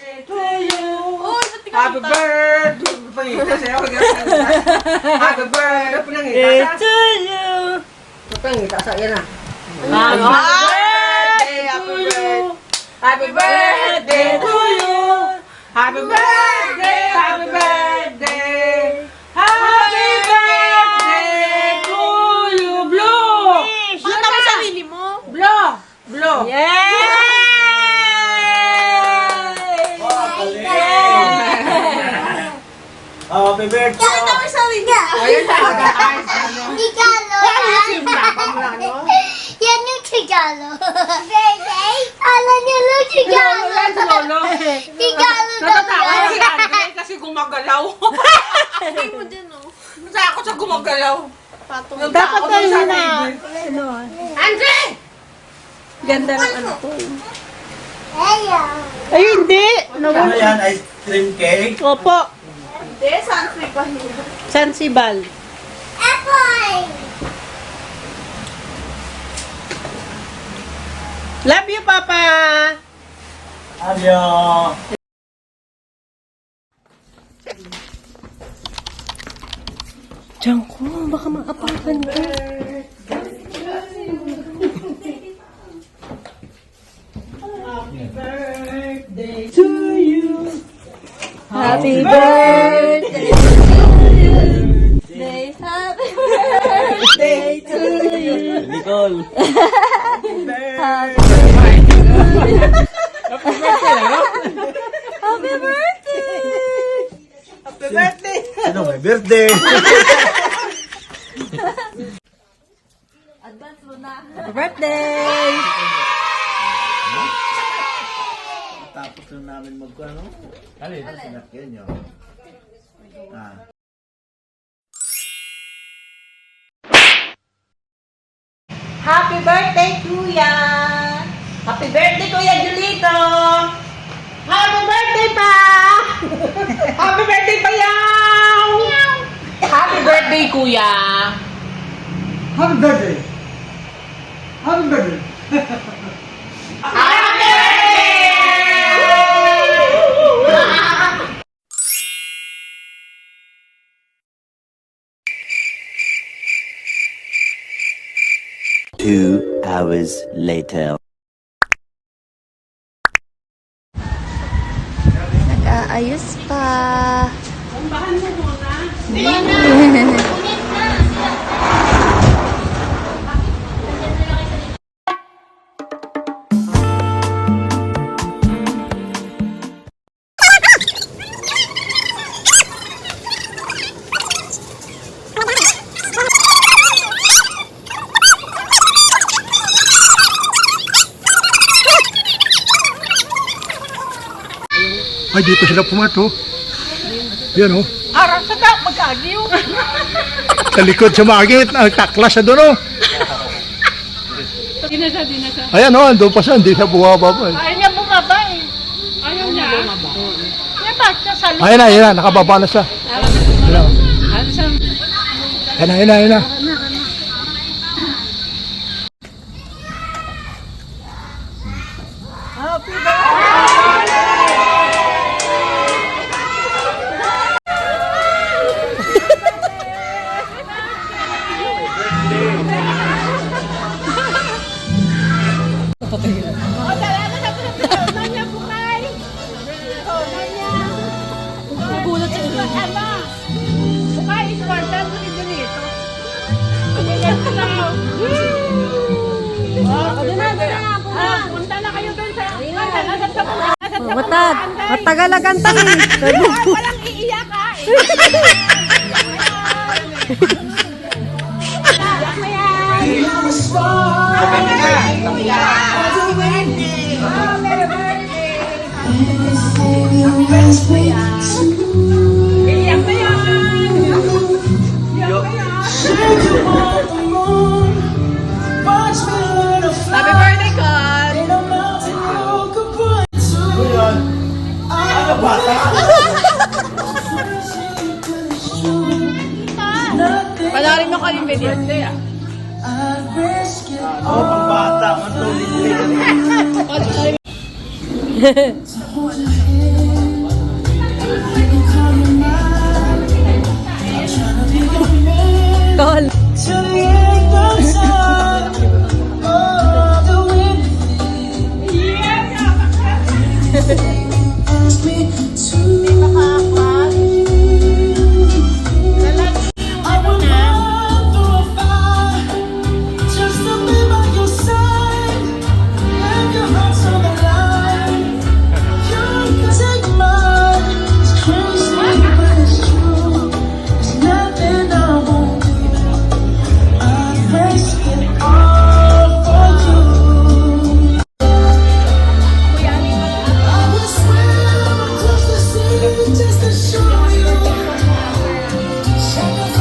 to you. Uy, ba't di ka Happy kanta? birthday. Pangita sa'yo. Happy birthday. Pangita sa. To you. Pangita sa. Yan na. Happy birthday Happy birthday. Happy birthday to you. Happy birthday. Happy birthday. Happy birthday to you. Blow. Kanta mo sarili mo. Blow. Blow. Yay! Happy birthday! Kanta mo sarili mo. Ayun na. Mag-ayos. Tagalog. Yan yung Tagalog. Birthday? Alam niyo lang Tagalog. Lolo. Tagalog Natatawa daw si yan. Andre kasi gumagalaw. Hindi mo dyan, oh. Masaya ako sa gumagalaw. Patong. Dapat tayo Sa na. TV. Ano? Andre! Ganda ng ano to. Ayan. Ay, hindi. Ano yan? Ice cream cake? Opo. Hindi, sunfree pa yun. Sansibal. Apple. Love you, Papa. Ayo! Diyan ko, baka maapakan ka. Happy birthday to you. Happy birthday to you. Nicole! Happy birthday. Happy birthday. Ano, may birthday? Happy birthday. Tapos na namin ano? Alin? Sinakyan nyo. Happy birthday, Kuya. Happy birthday, Kuya Julito. Happy birthday, pa. Happy birthday, Bayaw! Happy birthday, kuya. Happy birthday! Happy birthday! Happy birthday! 2 hours later. Nag-aayos pa. Ay, dito sila pumato. Yan oh. Arang sa daw, mag-agiw. Sa likod sa magit, ang taklas sa doon oh. Ayan oh, andun pa siya, hindi siya bumababa eh. Ayaw niya bumaba eh. Ayaw niya. Niya ba? Sa loob. Ayan na, nakababa na siya. Ayan na, ayan na. Nagulat sa iyo. Bukay, Spartan, rin yun ito. Punta na kayo doon sa... Matagal na kanta eh. Walang iiyak ha eh. Iiyak na yan. Happy birthday, Con! Ano bata? Panarin mo kami mediante, ah. Oh, pang bata, matuloy. Tol.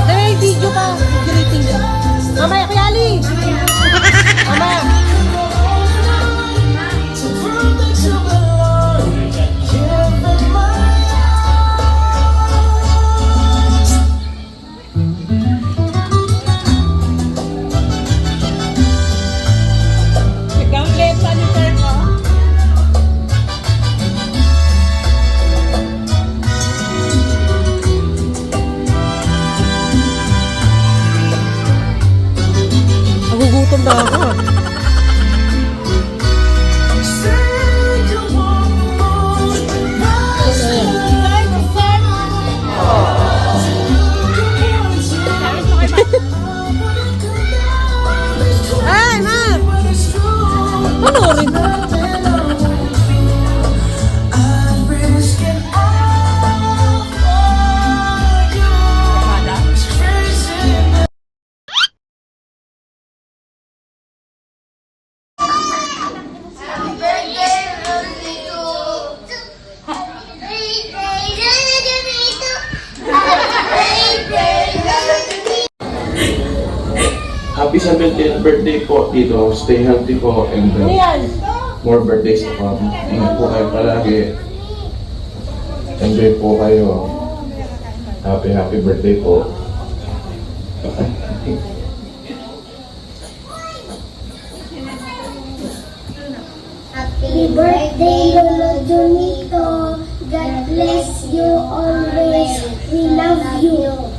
May video ka. Greeting ka. Mamaya, Kuya Ali. Mamaya. Nagugutom na ako. Ay, ma! Panoorin mo. Happy 17th birthday po dito. Stay healthy po and more birthdays to come. Ingat po kayo palagi. Enjoy po kayo. Happy birthday po. Happy birthday, Lolo Junito. God bless you always. We love you.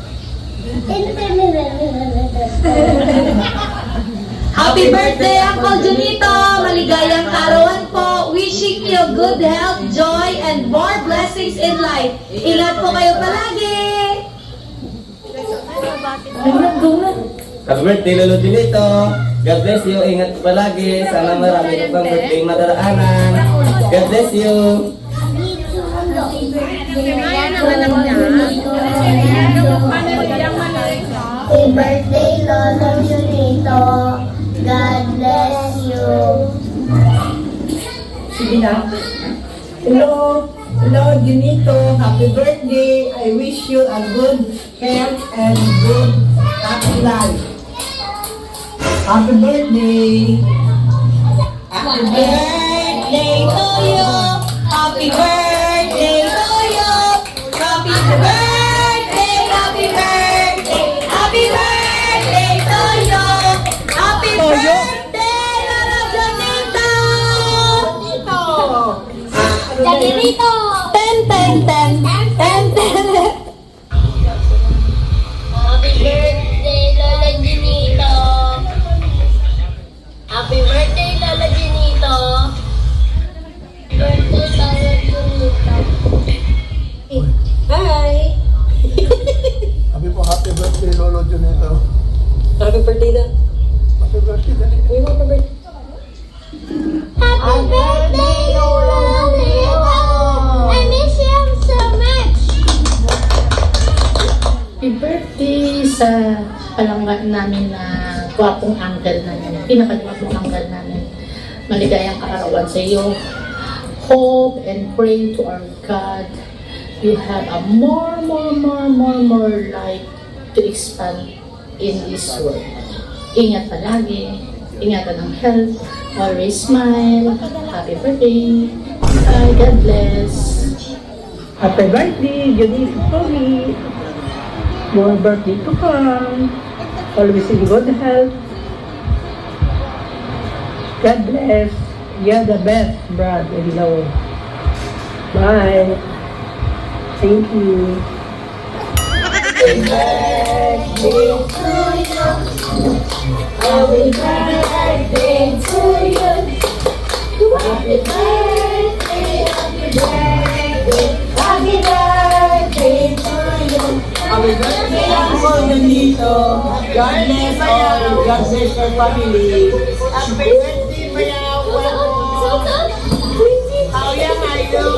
Happy birthday, Uncle Junito! Maligayang karawan po. Wishing you good health, joy, and more blessings in life. Ingat po kayo palagi! Happy birthday, Lolo Junito! God bless you. Ingat po palagi. Sana marami na pang birthday madaraanan. God bless you. Happy birthday, Lolo Junito. God bless you. Sige na. Hello, Junito. Happy birthday. I wish you a good health and good happy life. Happy birthday. Happy birthday to you! Happy birthday to you! Happy birthday! Happy birthday! Happy birthday to you! Happy birthday, Lolo Junito! Junito. Ten, ten, ten! Ten, ten! Happy birthday, Lola Junito. Happy birthday, Lola Junito. Birthday, Lola Junito. Hi! Sabi po, happy birthday, Lolo Junito. Happy birthday na! Happy birthday, dali. Happy birthday! Happy birthday, Lola Junito. I miss you so much. Happy birthday sa palangga namin na gwapong uncle namin, pinakagwapong uncle namin. Maligayang kaarawan sa iyo. Hope and pray to our God. You have a more life to expand in this world. Ingat palagi. Ingatan ng health. Always smile. Happy birthday. Bye. God bless. Happy birthday, Junito Tommy. More birthday to come. Always in good health. God bless. You're the best, Brad and Lo. Bye. Thank you. Happy birthday to you. Happy birthday, happy birthday, happy birthday to you. Happy birthday, Uncle Janito. God bless all. God bless your family. Happy birthday, Mayaw. How young are you?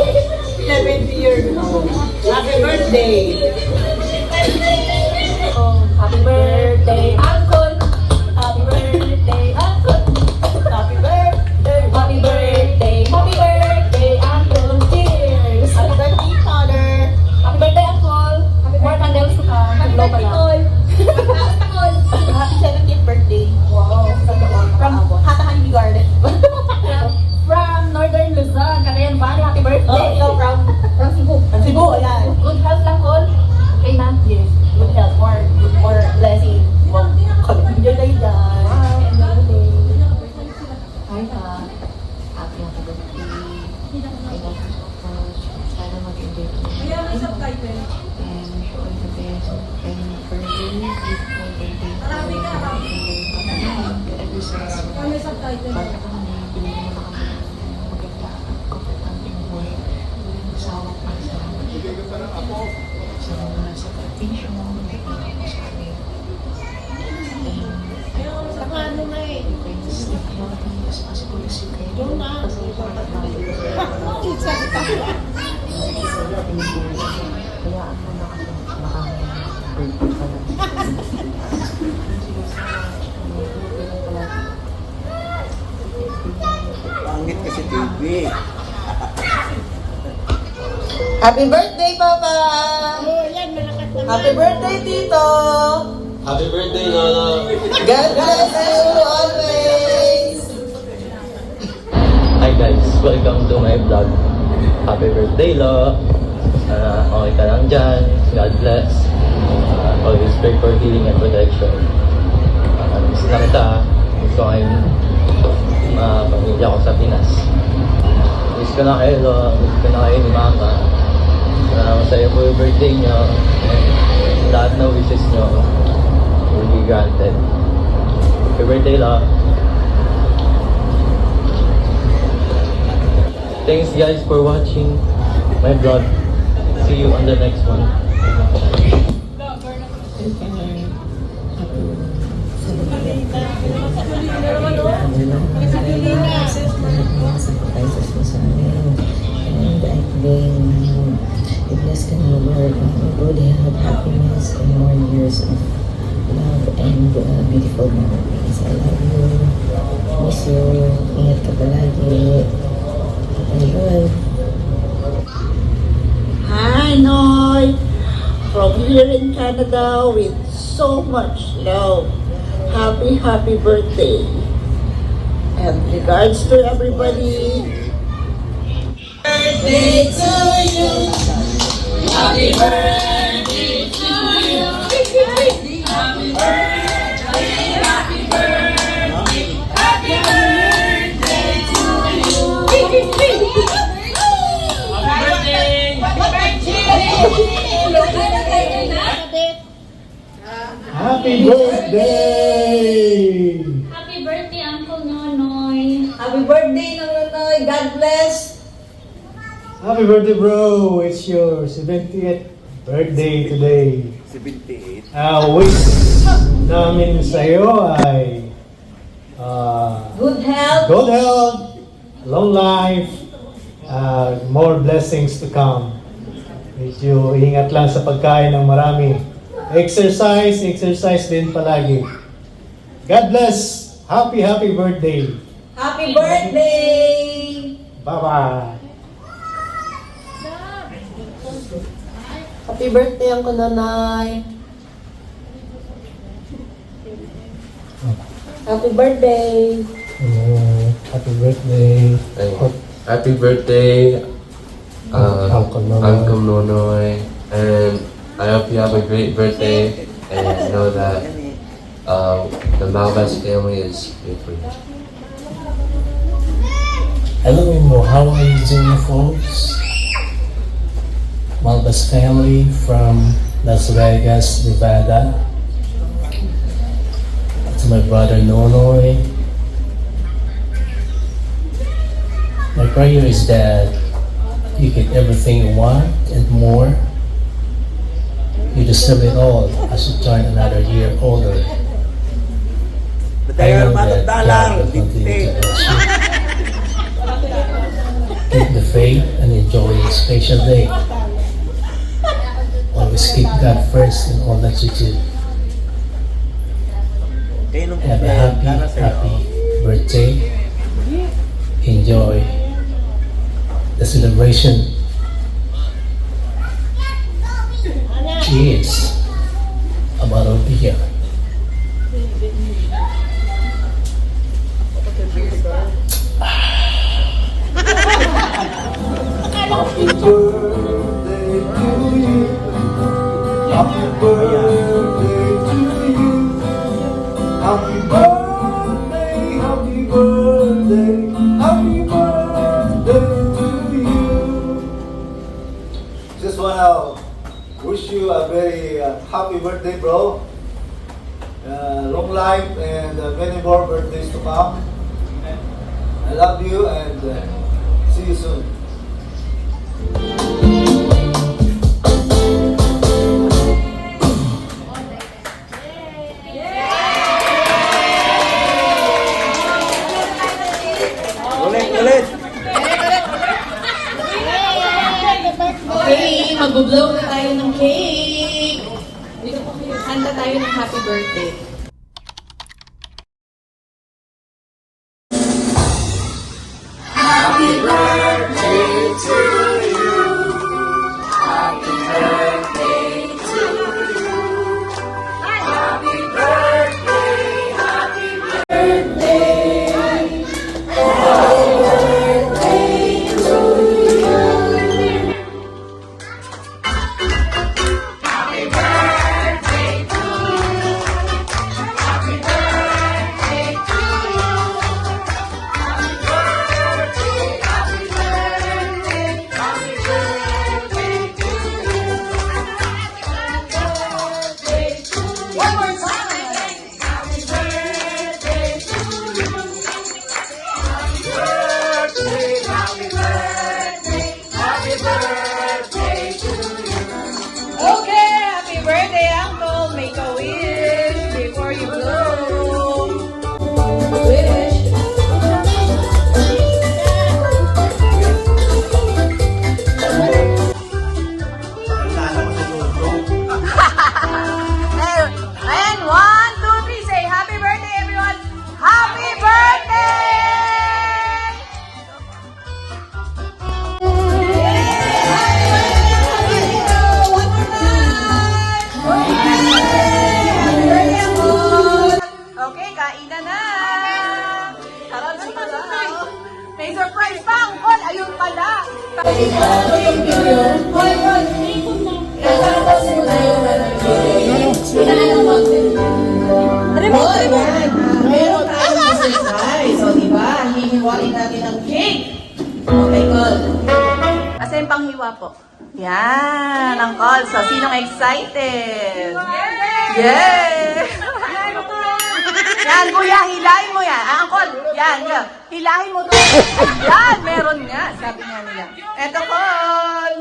70 years old. Happy birthday. Happy birthday, Uncle. Happy birthday, Uncle. Happy birthday, happy birthday, happy birthday, Uncle. Cheers. Happy birthday, Father. Happy birthday, Uncle. More candles to come. Happy birthday, all. Happy 70th birthday. Wow. From Hatahan Garden. From Northern Luzon, Cagayan Valley. Happy birthday. Oh, from Cebu. Cebu, ayan. Good health lang, all. Okay na? Yes. Good health. More blessing. Wow. Enjoy kayo dyan. Hi, happy birthday. I love you so much. Sana mag-enjoy ka. And wish you all the best. And for you, this birthday. Ever since bata ka na, binigyan mo na kami ng maganda at komportanteng buhay. Sawak para sa amin. Sa mga nasa probinsya mo, nagpapako sa amin. Saka ano na eh. Stay healthy as possible as you can. Yung na. Hayaan mo na kasi makakabirthday ka na. Pangit kasi TV. Happy birthday, Papa! Happy birthday, Tito! Happy birthday, Lolo! God bless you always! Hi guys, welcome to my vlog. Happy birthday, Lo! Sana okay ka lang dyan. God bless. Always pray for healing and protection. Miss na kita. Gusto ko kayong pamilya ko sa Pinas. Miss ko na kayo, Lo. Miss ko na kayo ni Mama. Masaya po yung birthday nyo. And lahat na wishes nyo will be granted. Happy birthday, Lo. Thanks guys for watching my vlog. See you on the next one. And I pray you bless ka na Lord, good health, happiness, and more years of love and beautiful memories. I love you. Miss you. Ingat ka palagi. Enjoy. Hi, Noy! From here in Canada with so much love. Happy, happy birthday. And regards to everybody. Birthday to you. Happy birthday to you. Happy birthday, happy birthday. Happy birthday to you. Happy birthday! Happy birthday, Uncle Nonoy. Happy birthday, Nonoy. God bless. Happy birthday, bro! It's your 70th birthday today. 78. Wish namin sa'yo ay Good health. good health, long life, more blessings to come. Medyo ingat lang sa pagkain ng marami. Exercise din palagi. God bless! Happy birthday! Happy birthday. Bye-bye! Happy birthday, Uncle Nonoy. Happy birthday. Happy birthday! Happy birthday, Uncle Nonoy. Uncle Nonoy. And I hope you have a great birthday. And I know that the Malvas family is here for you. Alam mo, how are you doing, folks? Malbas family from Las Vegas, Nevada. To my brother Nonoy. My prayer is that you get everything you want and more. You deserve it all as you turn another year older. I know that God will continue to bless you. Keep the faith and enjoy this special day. Always keep God first in all that you do. Have a happy birthday. Enjoy the celebration. Cheers. A bottle of beer. Happy birthday to you. Happy birthday to you. Happy birthday, happy birthday, happy birthday to you. Just wanna wish you a very happy birthday, bro. Long life and many more birthdays to come. I love you and see you soon. Ulit! Okay, mag-blow na tayo ng cake. Handa tayo ng happy birthday. Happy birthday to you. Happy birthday to you. Happy birthday, happy birthday. Happy birthday to you. Happy birthday to you. Happy birthday to you. One more time. Happy birthday to you. Happy birthday, happy birthday, happy birthday to you. Okay, happy birthday, Uncle. Make a wish before you blow. Wish. And 1, 2, 3, say happy birthday, everyone. Happy birthday! Okay, kainan na. Harap sa pala. May surprise pa, Uncle. Ayun pala. Meron tayong surprise. So, diba? Hihiwain natin ang cake. Okay, good. Asa yung panghiwa po? Yan, Uncle. So, sinong excited? Yay! Yan, kuya, hilahin mo yan. Ah, Uncle, yan. Hilahin mo to. Yan, meron nga. Sabi nga nila. Eto, Paul.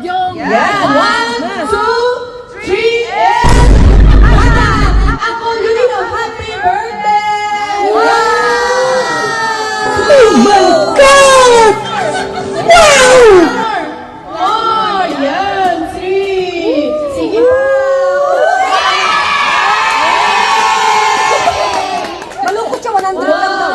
Yan. 1, 2, 3, and... Uncle, you know, happy birthday! Wow! Oh my God! Wow! Oh, yan. 3. Sige pa. Malungkot siya, 100 lang daw.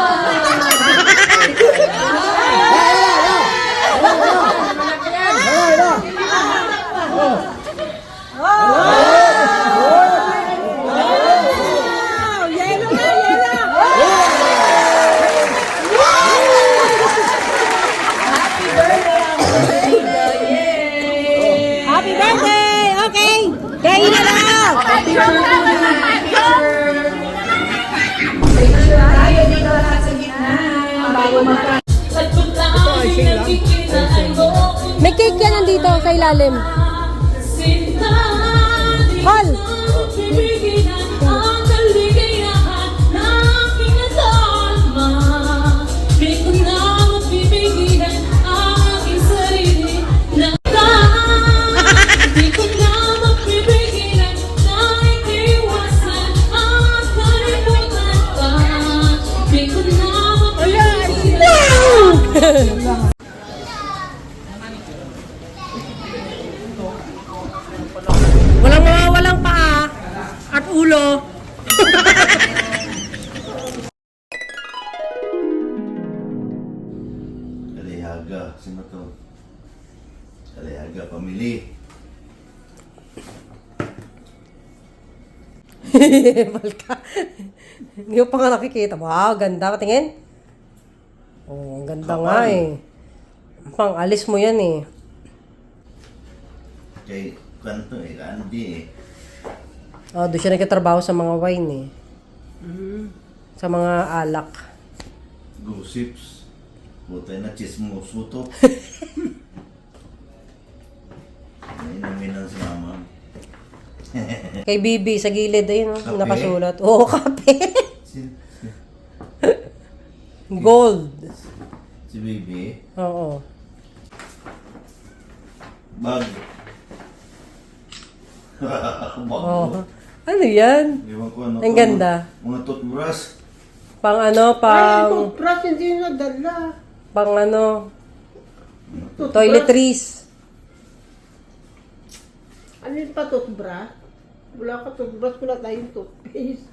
Happy birthday! Okay! Kain na lang! Tayo dito lahat sa gitna. Bago magka... May cake yan nandito sa ilalim. Sinta, di Hal! na pipigilan ang kaligayahan na aking nadarama. Di ko na mapipigilan ang aking sarili na di ko na mapipigilan na iiwasan at kalimutan ka. Di ko na mapipigilan. Walang mawawalang paa at ulo. Kalihaga, sino to? Kalihaga, pamili. Balka. Hindi ko pa nga nakikita. Wow, ganda. Patingin. Oh, ang ganda nga eh. Pang alis mo yan eh. Kay, kanto eh, Andy eh. Oh, doon siya nagkatrabaho sa mga wine eh. Sa mga alak. Gossips. Butay na chismoso to. Inuminan si mama. Kay Bibi, sa gilid, ayun, oh, nakasulat. Oo, kape. Gold. Si baby. Oo. Bag. Oh. Ano yan? Iwan ko ano. Ang ganda. Mga toothbrush. Pang ano, pang... Toothbrush, hindi na dala. Pang ano... Toiletries. Ano yung pa toothbrush? Wala ka toothbrush, wala tayong toothpaste.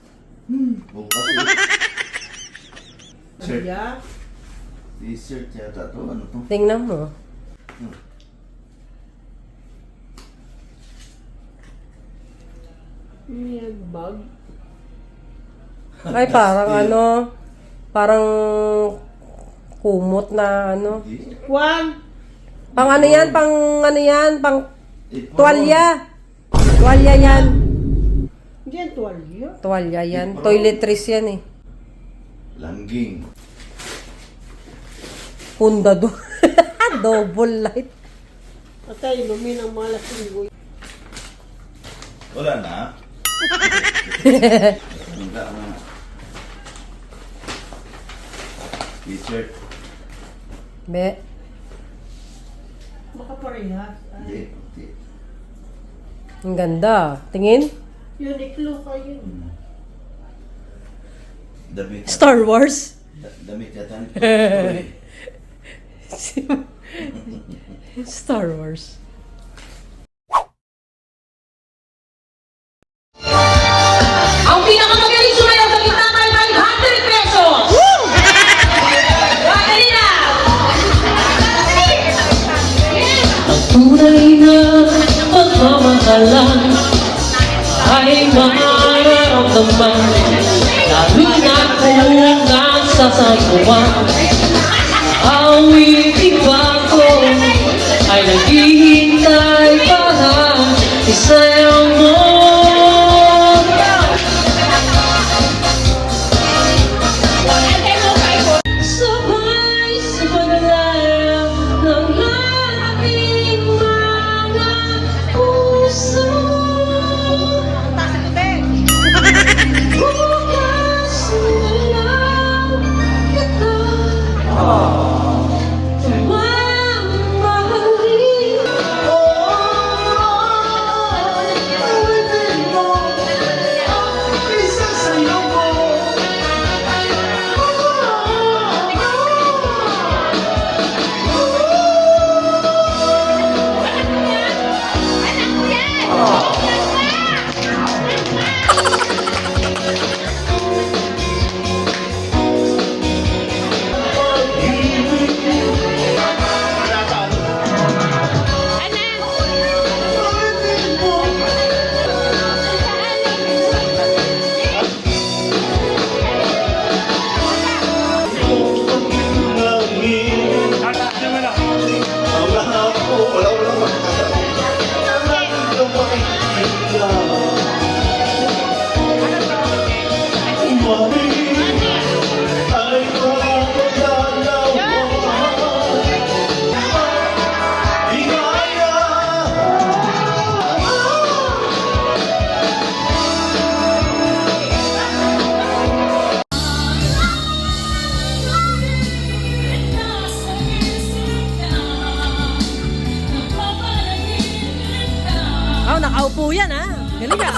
Bukas eh. Shirt. Yeah. T-shirt yata to. Ano to? Tingnan mo. Yan, bag. Ay, parang ano... Parang... Kumot na ano. Kwan. Pang ano yan? Pang ano yan? Pang... Tuwalya. Tuwalya yan. Hindi yan tuwalya. Tuwalya yan. Toiletries yan eh. Langging. Punda do. Double light. Patay, inumin ang mga lasing. Wala na. Wala na. T-shirt. Be. Baka parehas. Hindi. Hindi. Ang ganda. Tingin. Uniqlo kayo. Damit. Star Wars. Damit yata ni Toy. Star Wars. Ang pinakamagaling sumayaw sa gitna ay 500 pesos! Dali na! Ang tunay na pagmamahalan ay mararamdaman, lalo na kung nasa sayuan. Awitin ba ko ay naghihintay para isayaw mo. Sabay sa paglalaya ng ating mga puso. Bukas na lang kita mamahalin. po yan, ha? Galing ka.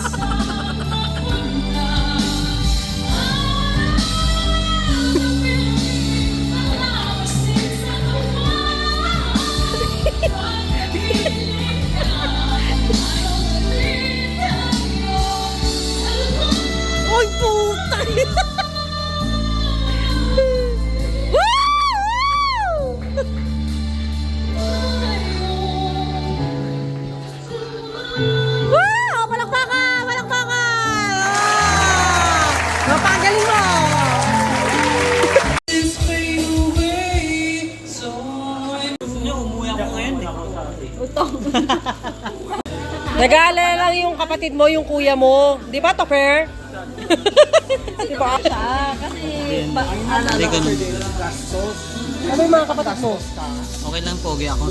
Oy, puta! Wow! Palakpakan! Palakpakan! Napagaling mo! Nag-aalala lang yung kapatid mo, yung kuya mo. Di ba, Topper? Di ba? Kasi, Ano yung mga kapatid mo? Okay lang, pogi ako.